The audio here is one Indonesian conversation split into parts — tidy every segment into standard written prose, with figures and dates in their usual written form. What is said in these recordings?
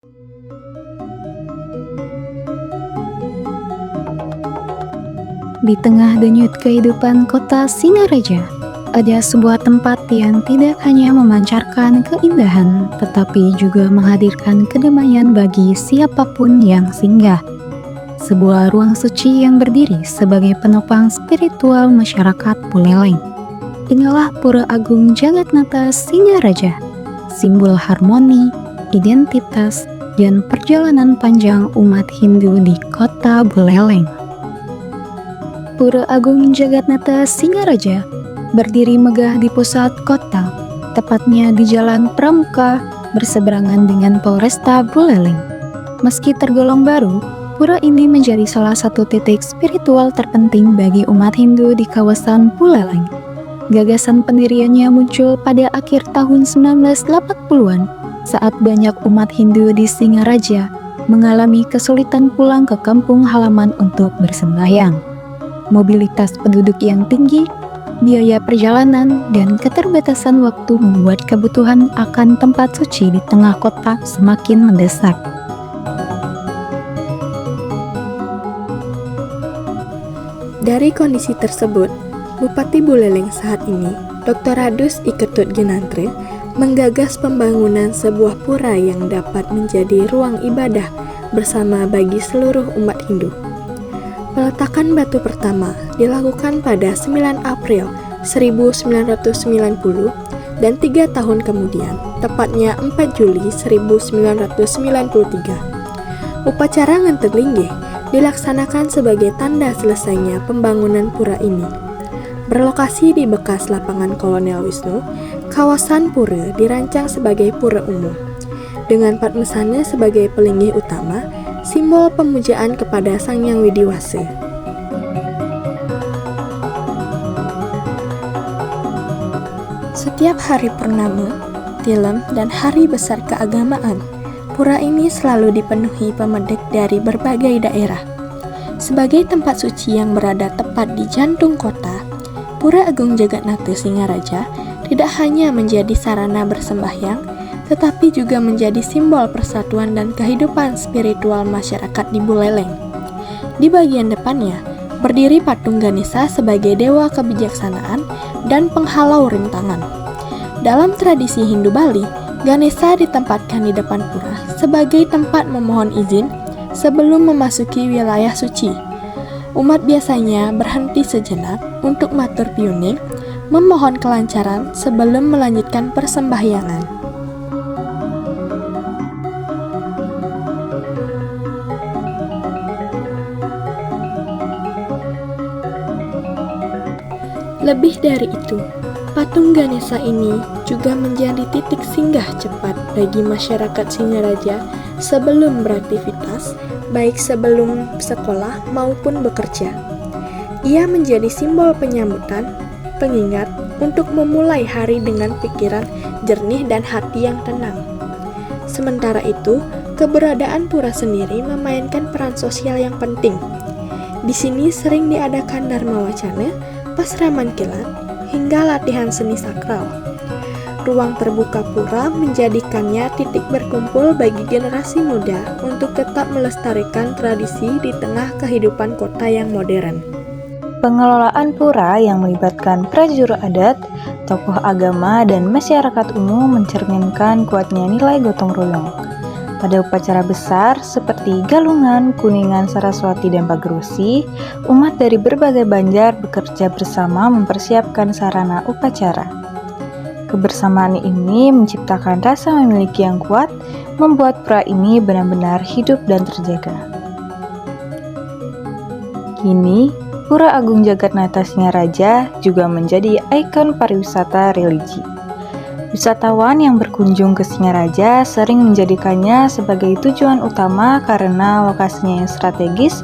Di tengah denyut kehidupan kota Singaraja, ada sebuah tempat yang tidak hanya memancarkan keindahan, tetapi juga menghadirkan kedamaian bagi siapapun yang singgah. Sebuah ruang suci yang berdiri sebagai penopang spiritual masyarakat Buleleng. Inilah Pura Agung Jagatnata Singaraja, simbol harmoni, identitas, dan perjalanan panjang umat Hindu di kota Buleleng. Pura Agung Jagatnata Singaraja berdiri megah di pusat kota, tepatnya di Jalan Pramuka berseberangan dengan Polresta Buleleng. Meski tergolong baru, pura ini menjadi salah satu titik spiritual terpenting bagi umat Hindu di kawasan Buleleng. Gagasan pendiriannya muncul pada akhir tahun 1980-an saat banyak umat Hindu di Singaraja mengalami kesulitan pulang ke kampung halaman untuk bersembahyang. Mobilitas penduduk yang tinggi, biaya perjalanan, dan keterbatasan waktu membuat kebutuhan akan tempat suci di tengah kota semakin mendesak. Dari kondisi tersebut, Bupati Buleleng saat ini, Dr. Radus I. Ketut Genantre, menggagas pembangunan sebuah pura yang dapat menjadi ruang ibadah bersama bagi seluruh umat Hindu. Peletakan batu pertama dilakukan pada 9 April 1990 dan 3 tahun kemudian, tepatnya 4 Juli 1993. Upacara Nganter Linggih dilaksanakan sebagai tanda selesainya pembangunan pura ini. Berlokasi di bekas lapangan Kolonel Wisnu, kawasan pura dirancang sebagai pura umum, dengan Padmasana sebagai pelinggih utama, simbol pemujaan kepada Sang Hyang Widiwasa. Setiap hari purnama, tilem, dan hari besar keagamaan, pura ini selalu dipenuhi pemudik dari berbagai daerah. Sebagai tempat suci yang berada tepat di jantung kota, Pura Agung Jagatnata Singaraja tidak hanya menjadi sarana bersembahyang, tetapi juga menjadi simbol persatuan dan kehidupan spiritual masyarakat di Buleleng. Di bagian depannya, berdiri patung Ganesha sebagai dewa kebijaksanaan dan penghalau rintangan. Dalam tradisi Hindu Bali, Ganesha ditempatkan di depan pura sebagai tempat memohon izin sebelum memasuki wilayah suci. Umat biasanya berhenti sejenak untuk matur piuning, memohon kelancaran sebelum melanjutkan persembahyangan. Lebih dari itu, patung Ganesha ini juga menjadi titik singgah cepat bagi masyarakat Singaraja sebelum beraktivitas, baik sebelum sekolah maupun bekerja. Ia menjadi simbol penyambutan, pengingat untuk memulai hari dengan pikiran jernih dan hati yang tenang. Sementara itu, keberadaan pura sendiri memainkan peran sosial yang penting. Di sini sering diadakan dharma wacana, pasraman kilat, hingga latihan seni sakral. Ruang terbuka pura menjadikannya titik berkumpul bagi generasi muda untuk tetap melestarikan tradisi di tengah kehidupan kota yang modern. Pengelolaan pura yang melibatkan prajurit adat, tokoh agama, dan masyarakat umum mencerminkan kuatnya nilai gotong royong. Pada upacara besar seperti Galungan, Kuningan, Saraswati, dan Pagerusi, umat dari berbagai banjar bekerja bersama mempersiapkan sarana upacara. Kebersamaan ini menciptakan rasa memiliki yang kuat, membuat pura ini benar-benar hidup dan terjaga. Kini, Pura Agung Jagatnata Singaraja juga menjadi ikon pariwisata religi. Wisatawan yang berkunjung ke Singaraja sering menjadikannya sebagai tujuan utama karena lokasinya yang strategis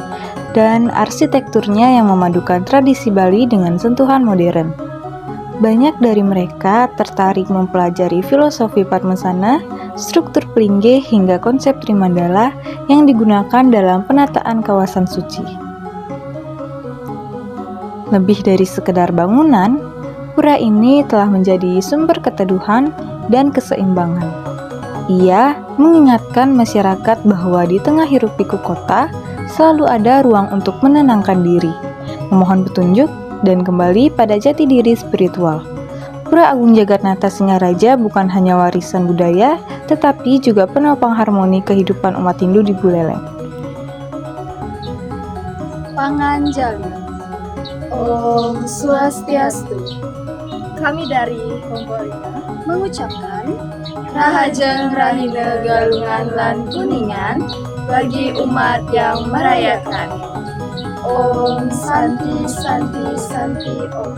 dan arsitekturnya yang memadukan tradisi Bali dengan sentuhan modern. Banyak dari mereka tertarik mempelajari filosofi Padmasana, struktur pelinggih hingga konsep trimandala yang digunakan dalam penataan kawasan suci. Lebih dari sekedar bangunan, pura ini telah menjadi sumber keteduhan dan keseimbangan. Ia mengingatkan masyarakat bahwa di tengah hiruk-pikuk kota selalu ada ruang untuk menenangkan diri, memohon petunjuk, dan kembali pada jati diri spiritual. Pura Agung Jagatnata Singaraja bukan hanya warisan budaya, tetapi juga penopang harmoni kehidupan umat Hindu di Buleleng. Panganjali. Om Swastiastu. Kami dari Kompolina mengucapkan Rahajeng Rahina Galungan lan Kuningan bagi umat yang merayakan. Om Santi Santi Santi Om.